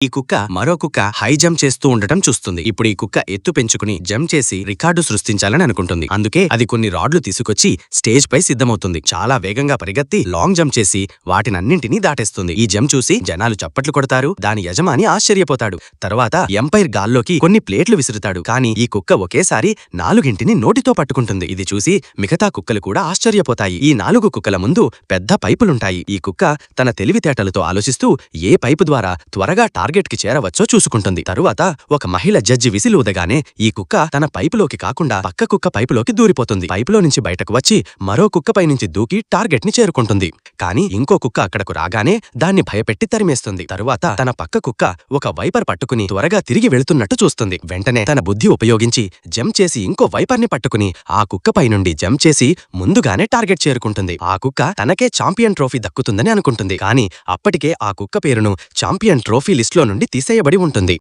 ఈ కుక్క మరో కుక్క హై జంప్ చేస్తూ ఉండటం చూస్తుంది. ఇప్పుడు ఈ కుక్క ఎత్తు పెంచుకుని జంప్ చేసి రికార్డు సృష్టించాలని అనుకుంటుంది. అందుకే అది కొన్ని రాడ్లు తీసుకొచ్చి స్టేజ్ పై సిద్ధమవుతుంది. చాలా వేగంగా పరిగెత్తి లాంగ్ జంప్ చేసి వాటినన్నింటినీ దాటేస్తుంది. ఈ జంప్ చూసి జనాలు చప్పట్లు కొడతారు. దాని యజమాని ఆశ్చర్యపోతాడు. తర్వాత ఎంపైర్ గాల్లోకి కొన్ని ప్లేట్లు విసురుతాడు. కానీ ఈ కుక్క ఒకేసారి 4ంటిని నోటితో పట్టుకుంటుంది. ఇది చూసి మిగతా కుక్కలు కూడా ఆశ్చర్యపోతాయి. ఈ 4 కుక్కల ముందు పెద్ద పైపులుంటాయి. ఈ కుక్క తన తెలివితేటలతో ఆలోచిస్తూ ఏ పైపు ద్వారా త్వరగా టార్గెట్ కి చేరవచ్చో చూసుకుంటుంది. తరువాత ఒక మహిళ జడ్జి విసిలి ఊదగానే ఈ కుక్క తన పైపులోకి కాకుండా పక్క కుక్క పైపులోకి దూరిపోతుంది. పైపులో నుంచి బయటకు వచ్చి మరో కుక్కపై నుంచి దూకి టార్గెట్ ని చేరుకుంటుంది. కానీ ఇంకో కుక్క అక్కడకు రాగానే దాన్ని భయపెట్టి తరిమేస్తుంది. తరువాత తన పక్క కుక్క ఒక వైపర్ పట్టుకుని త్వరగా తిరిగి వెళుతున్నట్టు చూస్తుంది. వెంటనే తన బుద్ధి ఉపయోగించి జంప్ చేసి ఇంకో వైపర్ ని పట్టుకుని ఆ కుక్కపై నుండి జంప్ చేసి ముందుగానే టార్గెట్ చేరుకుంటుంది. ఆ కుక్క తనకే ఛాంపియన్ ట్రోఫీ దక్కుతుందని అనుకుంటుంది. కానీ అప్పటికే ఆ కుక్క పేరును ఛాంపియన్ ట్రోఫీ లిస్టులో నుండి తీసేయబడి ఉంటుంది.